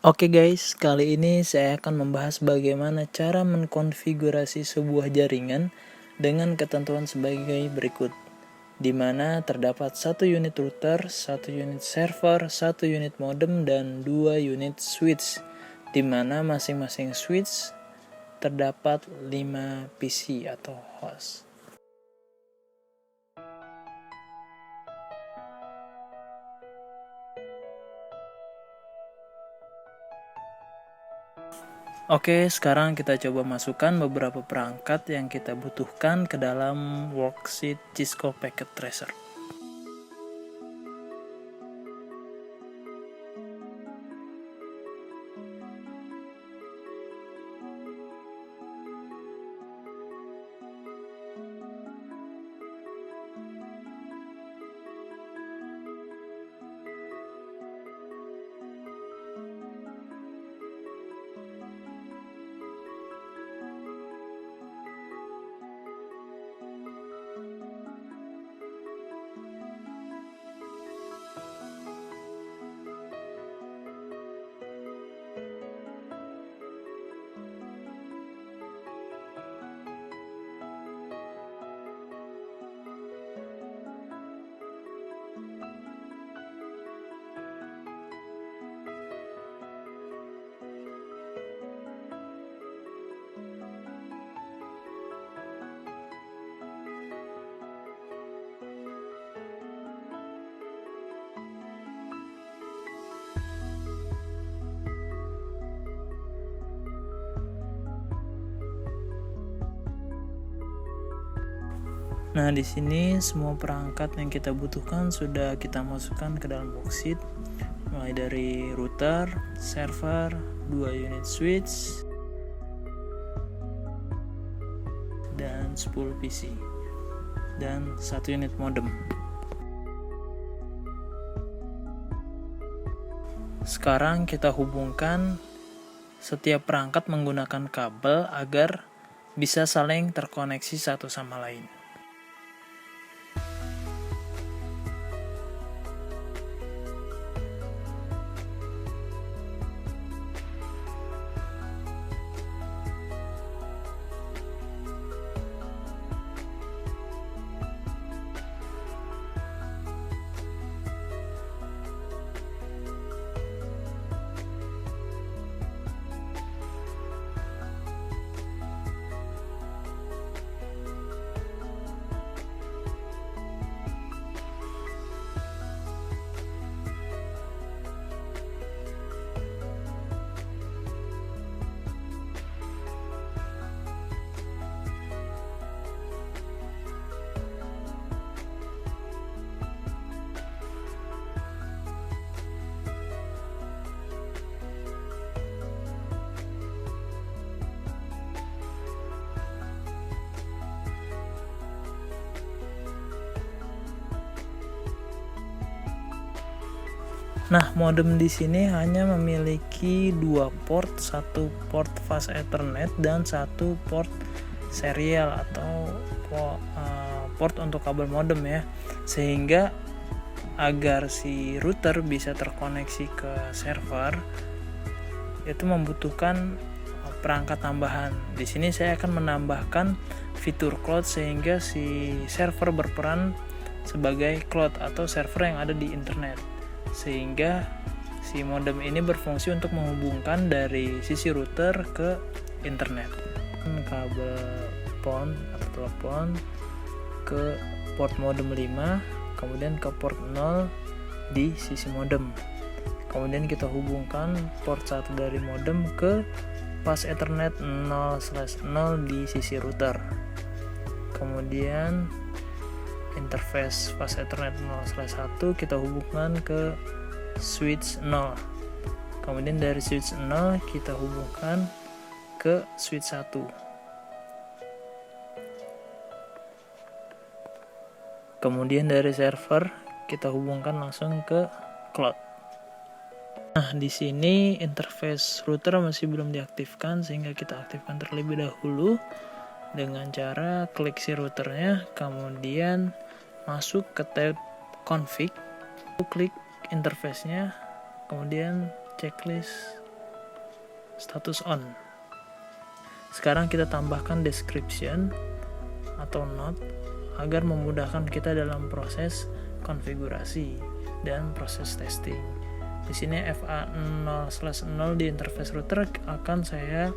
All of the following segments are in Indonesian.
Oke guys, kali ini saya akan membahas bagaimana cara mengkonfigurasi sebuah jaringan dengan ketentuan sebagai berikut, di mana terdapat satu unit router, satu unit server, satu unit modem, dan 2 unit switch, di mana masing-masing switch terdapat 5 PC atau host. Oke, sekarang kita coba masukkan beberapa perangkat yang kita butuhkan ke dalam worksheet Cisco Packet Tracer. Nah, di sini semua perangkat yang kita butuhkan sudah kita masukkan ke dalam worksheet, mulai dari router, server, 2 unit switch, dan 10 PC, dan 1 unit modem. Sekarang kita hubungkan setiap perangkat menggunakan kabel agar bisa saling terkoneksi satu sama lain. Nah, modem di sini hanya memiliki 2 port, satu port fast Ethernet dan satu port serial atau port untuk kabel modem ya. Sehingga agar si router bisa terkoneksi ke server itu membutuhkan perangkat tambahan. Di sini saya akan menambahkan fitur cloud sehingga si server berperan sebagai cloud atau server yang ada di internet, sehingga si modem ini berfungsi untuk menghubungkan dari sisi router ke internet. Kabel PON atau telepon ke port modem 5, kemudian ke port 0 di sisi modem. Kemudian kita hubungkan port 1 dari modem ke fast Ethernet 0/0 di sisi router. Kemudian interface fast Ethernet 0/1 kita hubungkan ke switch 0. Kemudian dari switch 0 kita hubungkan ke switch 1. Kemudian dari server kita hubungkan langsung ke cloud. Nah, di sini interface router masih belum diaktifkan, sehingga kita aktifkan terlebih dahulu dengan cara klik si routernya, kemudian masuk ke tab config, klik interface-nya, kemudian checklist status on. Sekarang kita tambahkan description atau note agar memudahkan kita dalam proses konfigurasi dan proses testing. Di sini FA0/0 di interface router akan saya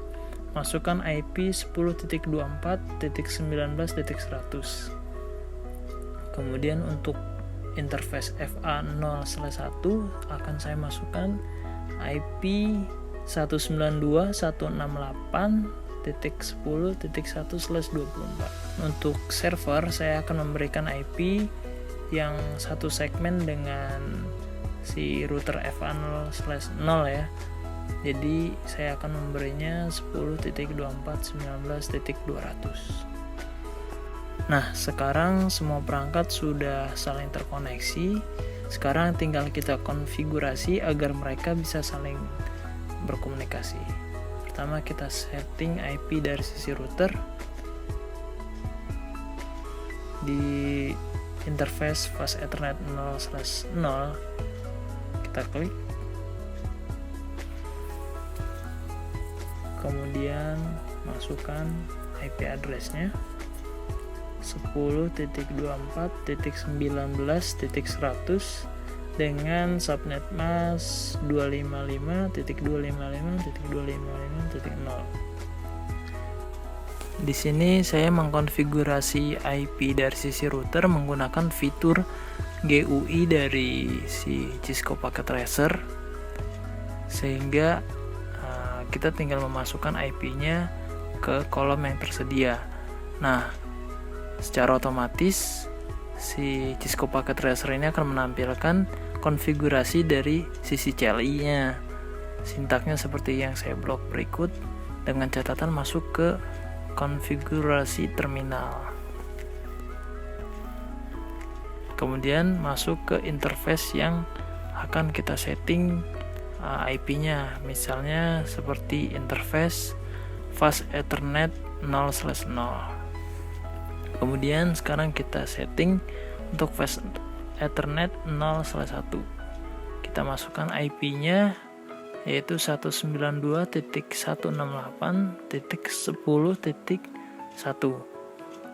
masukkan IP 10.24.19.100. Kemudian untuk interface FA0/1 akan saya masukkan IP 192.168.10.1/24. Untuk server saya akan memberikan IP yang satu segmen dengan si router FA0/0 ya. Jadi saya akan memberinya 10.24.19.200. Nah, sekarang semua perangkat sudah saling terkoneksi. Sekarang tinggal kita konfigurasi agar mereka bisa saling berkomunikasi. Pertama kita setting IP dari sisi router. Di interface fast Ethernet 0/0 kita klik. Kemudian masukkan IP address-nya 10.24.19.100 dengan subnet mask 255.255.255.0. Di sini saya mengkonfigurasi IP dari sisi router menggunakan fitur GUI dari si Cisco Packet Tracer, sehingga kita tinggal memasukkan IP-nya ke kolom yang tersedia. Nah, secara otomatis si Cisco Packet Tracer ini akan menampilkan konfigurasi dari sisi CLI-nya. Sintaknya seperti yang saya blok berikut dengan catatan masuk ke konfigurasi terminal. Kemudian masuk ke interface yang akan kita setting IP-nya, misalnya seperti interface fast Ethernet 0/0. Kemudian sekarang kita setting untuk fast Ethernet 0/1. Kita masukkan IP-nya yaitu 192.168.10.1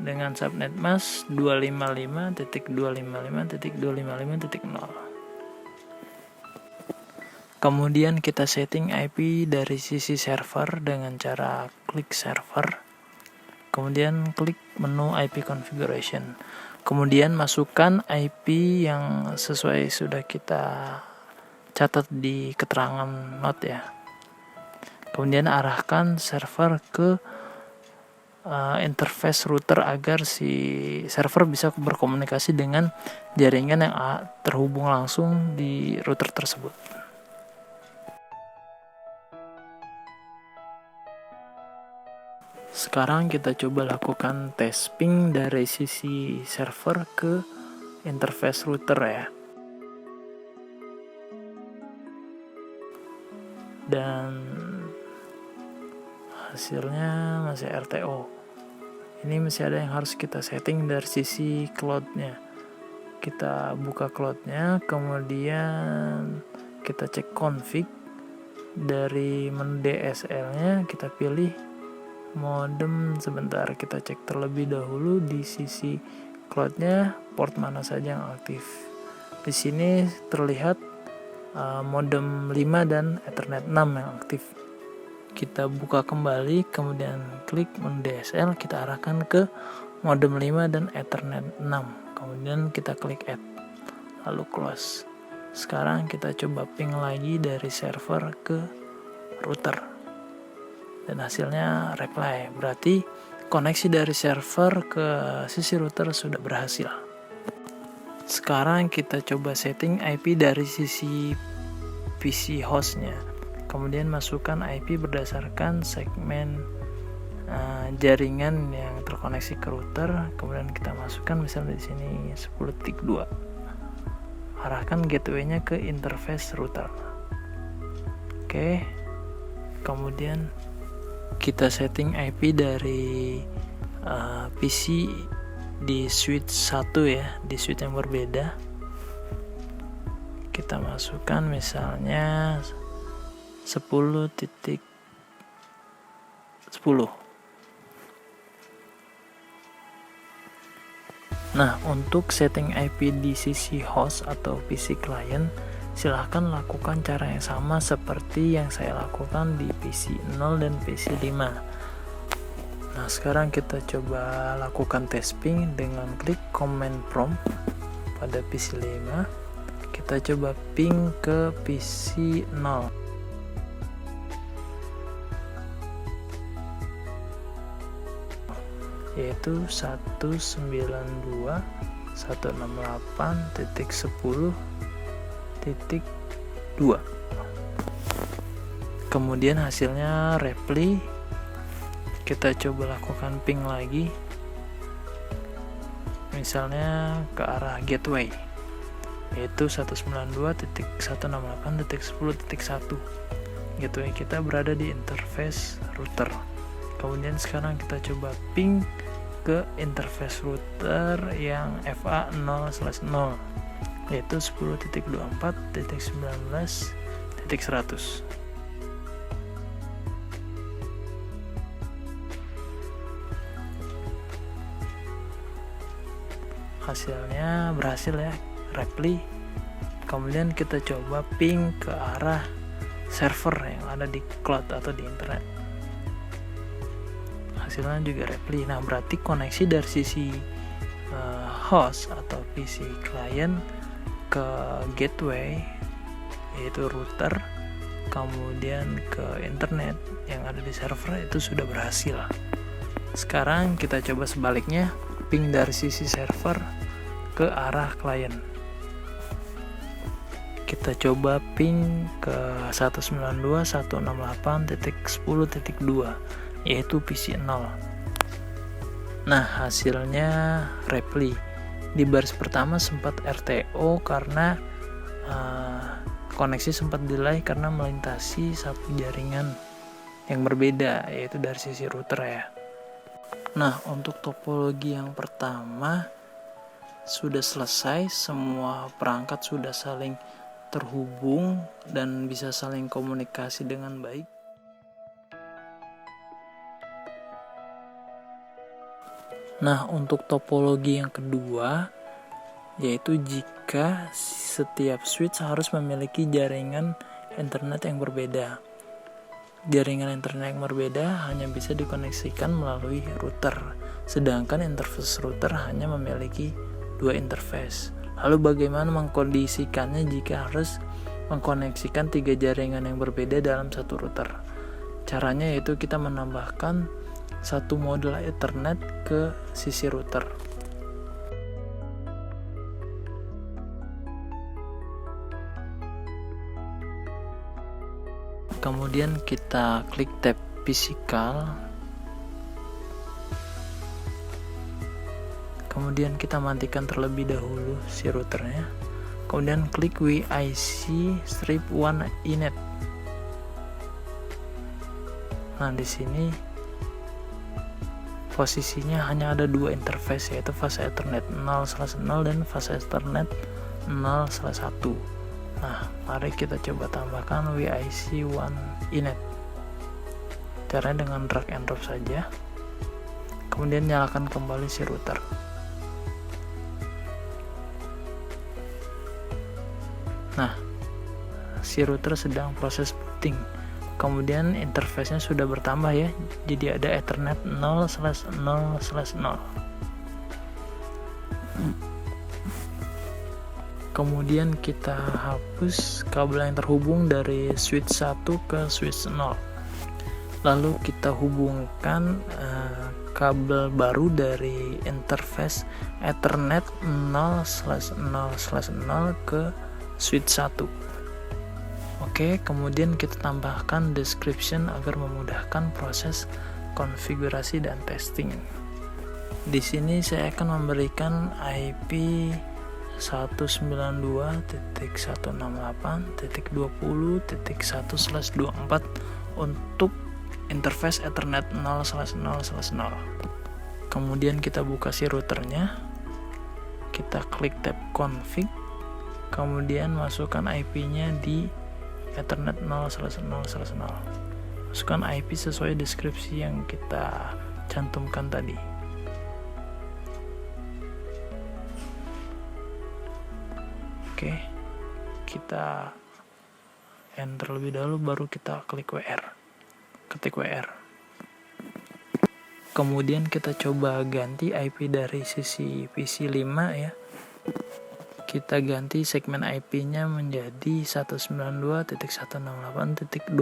dengan subnet mask 255.255.255.0. Kemudian kita setting IP dari sisi server dengan cara klik server. Kemudian klik menu IP configuration. Kemudian masukkan IP yang sesuai sudah kita catat di keterangan note ya. Kemudian arahkan server ke interface router agar si server bisa berkomunikasi dengan jaringan yang terhubung langsung di router tersebut. Sekarang kita coba lakukan tes ping dari sisi server ke interface router ya. Dan hasilnya masih RTO. Ini masih ada yang harus kita setting dari sisi cloud-nya. Kita buka cloud-nya, kemudian kita cek config. Dari menu DSL-nya kita pilih modem. Sebentar, kita cek terlebih dahulu di sisi cloud-nya port mana saja yang aktif. Di sini terlihat modem 5 dan Ethernet 6 yang aktif. Kita buka kembali, kemudian klik menu DSL, kita arahkan ke modem 5 dan Ethernet 6. Kemudian kita klik add, lalu close. Sekarang kita coba ping lagi dari server ke router. Dan hasilnya reply, berarti koneksi dari server ke sisi router sudah berhasil. Sekarang kita coba setting IP dari sisi PC hostnya. Kemudian masukkan IP berdasarkan segmen jaringan yang terkoneksi ke router. Kemudian kita masukkan misalnya di sini 10.2. Arahkan gateway-nya ke interface router. Oke. Kemudian kita setting IP dari PC di switch 1 ya, di switch yang berbeda. Kita masukkan misalnya 10.2 Nah, untuk setting IP di sisi host atau PC client, silahkan lakukan cara yang sama seperti yang saya lakukan di PC 0 dan PC 5. Nah, sekarang kita coba lakukan tes ping dengan klik command prompt pada PC 5. Kita coba ping ke PC 0. Yaitu 192.168.10.2. Kemudian hasilnya reply. Kita coba lakukan ping lagi, misalnya ke arah gateway, yaitu 192.168.10.1. Gateway kita berada di interface router. Kemudian sekarang kita coba ping ke interface router yang FA0/0, yaitu 10.24.19.100. Hasilnya berhasil ya, reply. Kemudian kita coba ping ke arah server yang ada di cloud atau di internet. Hasilnya juga reply. Nah, berarti koneksi dari sisi host atau PC client ke gateway, yaitu router, kemudian ke internet yang ada di server itu sudah berhasil. Sekarang kita coba sebaliknya, ping dari sisi server ke arah client. Kita coba ping ke 192.168.10.2, yaitu PC 0. Nah, hasilnya reply. Di baris pertama sempat RTO karena koneksi sempat delay karena melintasi satu jaringan yang berbeda, yaitu dari sisi router ya. Nah, untuk topologi yang pertama sudah selesai, semua perangkat sudah saling terhubung dan bisa saling komunikasi dengan baik. Nah, untuk topologi yang kedua, yaitu jika setiap switch harus memiliki jaringan internet yang berbeda. Jaringan internet yang berbeda hanya bisa dikoneksikan melalui router, sedangkan interface router hanya memiliki 2 interface. Lalu bagaimana mengkondisikannya jika harus mengkoneksikan 3 jaringan yang berbeda dalam satu router? Caranya yaitu kita menambahkan satu modul Ethernet ke sisi router. Kemudian kita klik tab physical. Kemudian kita matikan terlebih dahulu si routernya. Kemudian klik WIC-1 inet. Nah, di sini posisinya hanya ada 2 interface, yaitu fase Ethernet 0/0 dan fase Ethernet 0/1. Nah, mari kita coba tambahkan WIC-1 inet. Caranya dengan drag and drop saja. Kemudian nyalakan kembali si router. Nah, si router sedang proses booting. Kemudian interface-nya sudah bertambah ya. Jadi ada Ethernet 0/0/0. Kemudian kita hapus kabel yang terhubung dari switch 1 ke switch 0. Lalu kita hubungkan kabel baru dari interface Ethernet 0/0/0 ke switch 1. Oke, kemudian kita tambahkan description agar memudahkan proses konfigurasi dan testing. Di sini saya akan memberikan IP 192.168.20.1/24 untuk interface Ethernet 0/0/0. Kemudian kita buka si routernya, kita klik tab config, kemudian masukkan IP-nya di Ethernet 0/0/0. masukkan IP sesuai deskripsi yang kita cantumkan tadi. Oke, kita enter terlebih dahulu, baru kita klik WR, ketik WR. Kemudian kita coba ganti IP dari sisi PC 5 ya. Kita ganti segmen IP-nya menjadi 192.168.20.10.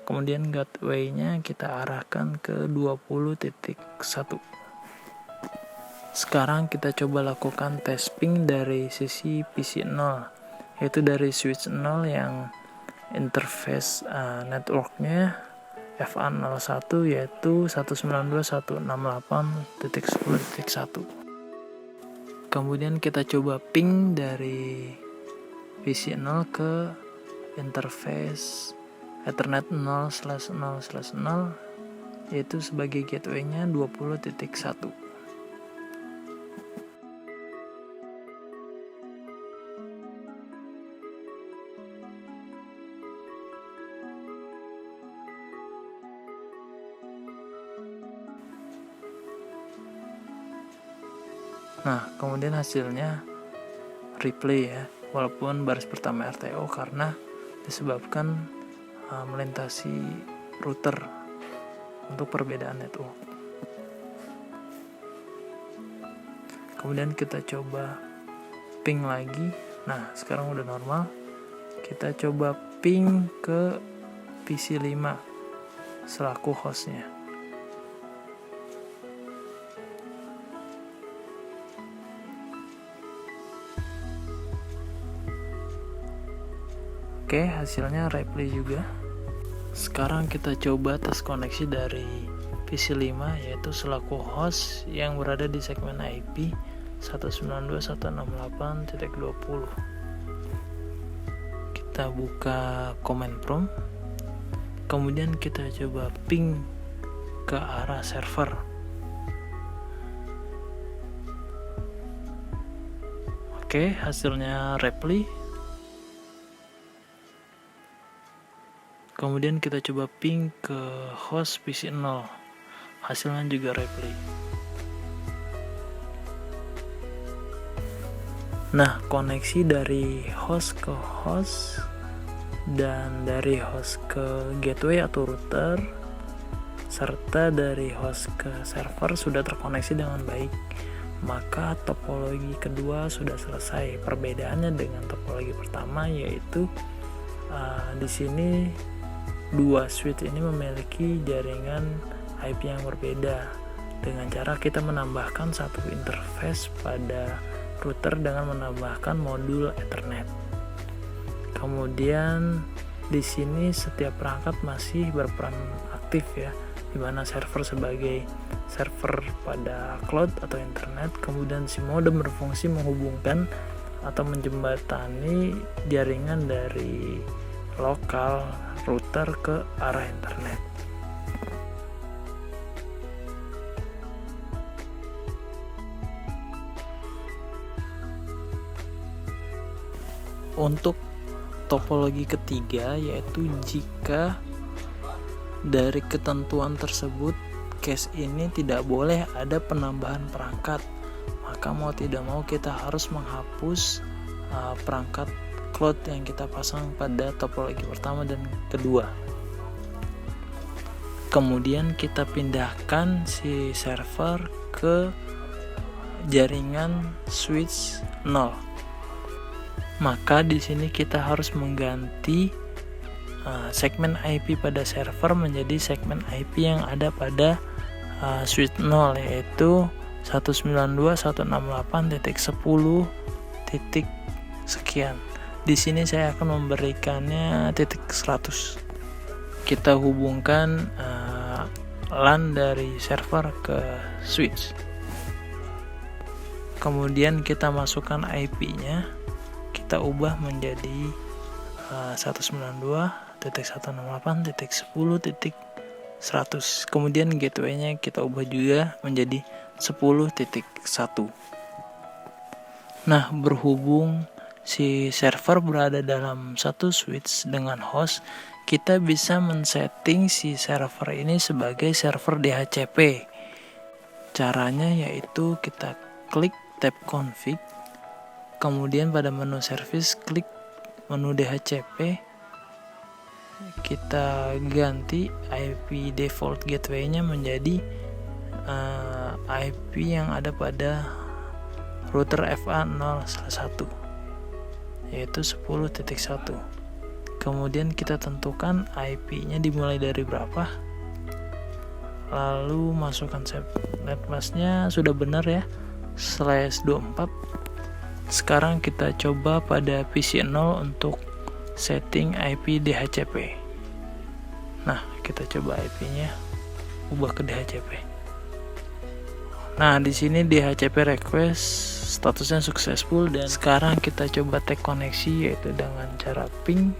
Kemudian gateway-nya kita arahkan ke 20.1. Sekarang kita coba lakukan tes ping dari sisi PC 0, yaitu dari switch 0 yang interface networknya FA01 yaitu 192.168.10.1. Kemudian kita coba ping dari PC 0 ke interface Ethernet 0/0/0 yaitu sebagai gateway-nya 20.1. Nah, kemudian hasilnya replay ya, walaupun baris pertama RTO karena disebabkan melintasi router untuk perbedaan network. Kemudian kita coba ping lagi. Nah, sekarang udah normal. Kita coba ping ke PC 5 selaku hostnya. Oke, hasilnya replay juga. Sekarang kita coba tes koneksi dari PC 5 yaitu selaku host yang berada di segmen IP 192.168.20. Kita buka command prompt. Kemudian kita coba ping ke arah server. Oke, hasilnya replay. Kemudian kita coba ping ke host PC 0, hasilnya juga replay. Nah, koneksi dari host ke host dan dari host ke gateway atau router serta dari host ke server sudah terkoneksi dengan baik. Maka topologi kedua sudah selesai. Perbedaannya dengan topologi pertama yaitu di sini dua switch ini memiliki jaringan IP yang berbeda dengan cara kita menambahkan satu interface pada router dengan menambahkan modul Ethernet. Kemudian di sini setiap perangkat masih berperan aktif ya, di mana server sebagai server pada cloud atau internet, kemudian si modem berfungsi menghubungkan atau menjembatani jaringan dari lokal router ke arah internet. Untuk topologi ketiga yaitu jika dari ketentuan tersebut case ini tidak boleh ada penambahan perangkat, maka mau tidak mau kita harus menghapus perangkat cloud yang kita pasang pada topologi pertama dan kedua. Kemudian kita pindahkan si server ke jaringan switch 0. Maka di sini kita harus mengganti segmen IP pada server menjadi segmen IP yang ada pada switch 0 yaitu 192.168.10. sekian. Di sini saya akan memberikannya titik 100. Kita hubungkan LAN dari server ke switch. Kemudian kita masukkan IP-nya, kita ubah menjadi 192.168.10.100. Kemudian gateway-nya kita ubah juga menjadi 10.1. Nah, berhubung si server berada dalam satu switch dengan host, kita bisa men-setting si server ini sebagai server DHCP. Caranya yaitu kita klik tab config, kemudian pada menu service klik menu DHCP, kita ganti IP default gateway-nya menjadi IP yang ada pada router FA0/1, yaitu 10.1. Kemudian kita tentukan IP-nya dimulai dari berapa, lalu masukkan net mask-nya sudah benar ya, /24. Sekarang kita coba pada PC 0 untuk setting IP DHCP. Nah, kita coba IP-nya ubah ke DHCP. Nah, di sini DHCP request statusnya successful, dan sekarang kita coba tag koneksi yaitu dengan cara ping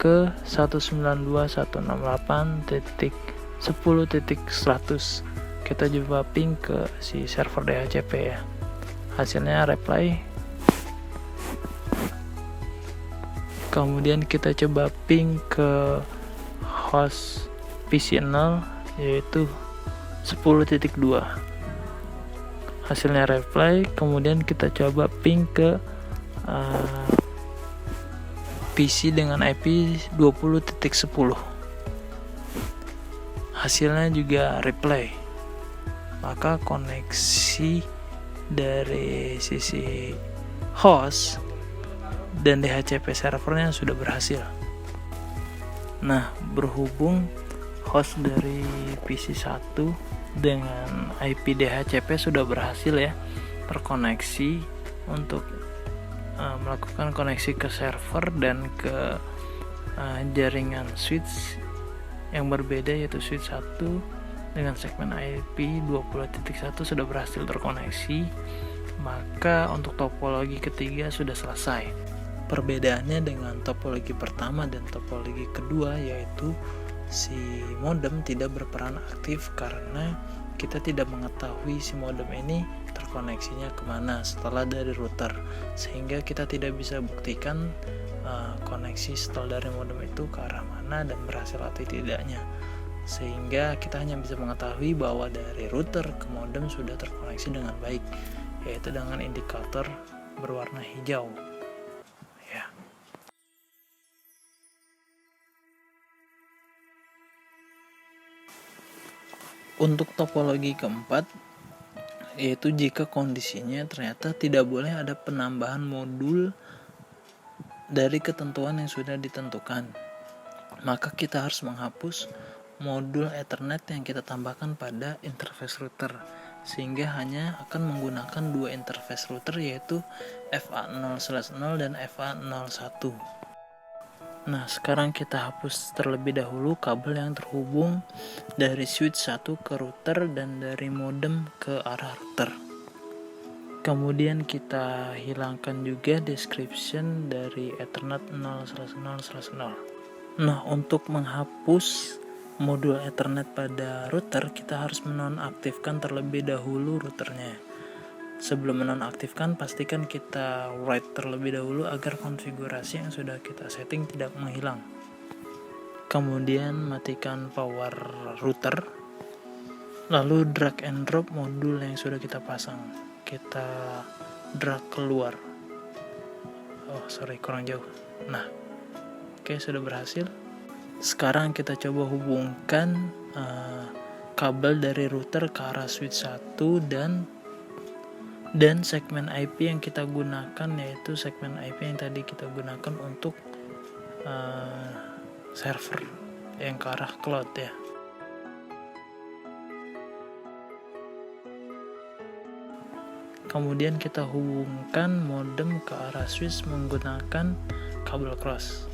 ke 192.168.10.100. Kita coba ping ke si server DHCP ya. Hasilnya reply. Kemudian kita coba ping ke host PC 0 yaitu 10.2. Hasilnya reply. Kemudian kita coba ping ke PC dengan IP 20.10. Hasilnya juga reply. Maka koneksi dari sisi host dan DHCP servernya sudah berhasil. Nah, berhubung host dari PC 1 dengan IP DHCP sudah berhasil ya terkoneksi untuk melakukan koneksi ke server dan ke jaringan switch yang berbeda, yaitu switch 1 dengan segmen IP 20.1 sudah berhasil terkoneksi, maka untuk topologi ketiga sudah selesai. Perbedaannya dengan topologi pertama dan topologi kedua yaitu si modem tidak berperan aktif karena kita tidak mengetahui si modem ini terkoneksinya kemana setelah dari router, sehingga kita tidak bisa buktikan koneksi setelah dari modem itu ke arah mana dan berhasil atau tidaknya, sehingga kita hanya bisa mengetahui bahwa dari router ke modem sudah terkoneksi dengan baik, yaitu dengan indikator berwarna hijau ya. Untuk topologi keempat, yaitu jika kondisinya ternyata tidak boleh ada penambahan modul dari ketentuan yang sudah ditentukan, maka kita harus menghapus modul Ethernet yang kita tambahkan pada interface router, sehingga hanya akan menggunakan dua interface router yaitu FA0/0 dan FA01. Nah, sekarang kita hapus terlebih dahulu kabel yang terhubung dari switch 1 ke router dan dari modem ke arah router. Kemudian kita hilangkan juga description dari Ethernet 0/0/0. Nah, untuk menghapus modul Ethernet pada router, kita harus menonaktifkan terlebih dahulu routernya. Sebelum menonaktifkan, pastikan kita write terlebih dahulu agar konfigurasi yang sudah kita setting tidak menghilang. Kemudian matikan power router, lalu drag and drop modul yang sudah kita pasang. Kita drag keluar. Kurang jauh. Nah, oke, sudah berhasil. Sekarang kita coba hubungkan kabel dari router ke arah switch 1 dan segmen IP yang kita gunakan, yaitu segmen IP yang tadi kita gunakan untuk server yang ke arah cloud ya. Kemudian kita hubungkan modem ke arah switch menggunakan kabel cross.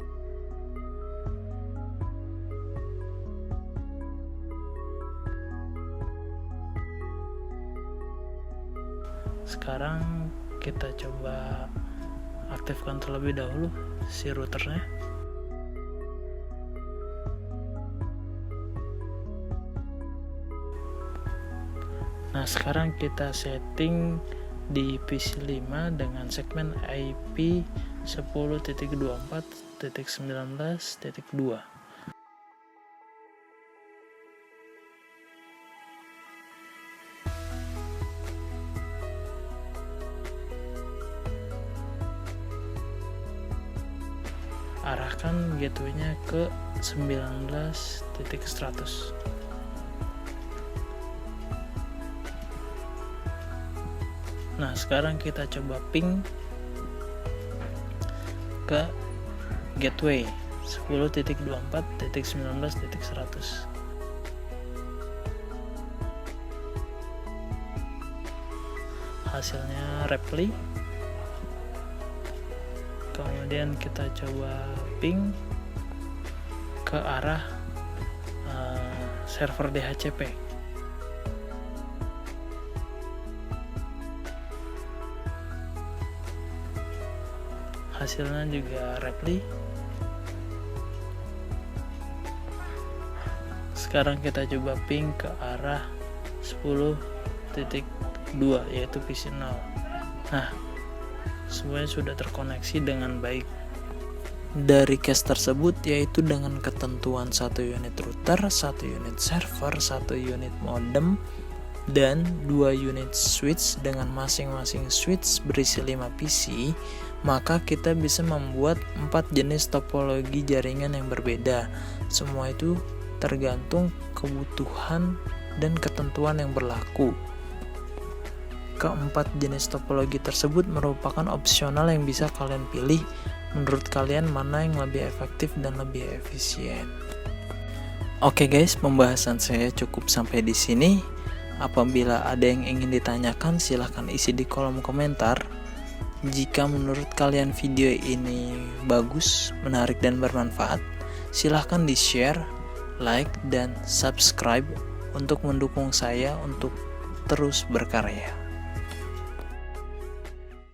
Sekarang kita coba aktifkan terlebih dahulu si routernya. Nah, sekarang kita setting di PC5 dengan segmen IP 10.24.19.2. Arahkan gateway-nya ke 19.100. Nah, sekarang kita coba ping ke gateway 10.24.19.100. Hasilnya reply. Kemudian kita coba ping ke arah server DHCP. Hasilnya juga reply. Sekarang kita coba ping ke arah 10.2 yaitu PC0. Nah, semuanya sudah terkoneksi dengan baik. Dari case tersebut yaitu dengan ketentuan 1 unit router, 1 unit server, 1 unit modem, dan 2 unit switch dengan masing-masing switch berisi 5 PC, maka kita bisa membuat 4 jenis topologi jaringan yang berbeda. Semua itu tergantung kebutuhan dan ketentuan yang berlaku. Keempat jenis topologi tersebut merupakan opsional yang bisa kalian pilih. Menurut kalian mana yang lebih efektif dan lebih efisien? Oke guys, pembahasan saya cukup sampai di sini. Apabila ada yang ingin ditanyakan, silahkan isi di kolom komentar. Jika menurut kalian video ini bagus, menarik dan bermanfaat, silahkan di-share, like, dan subscribe untuk mendukung saya untuk terus berkarya.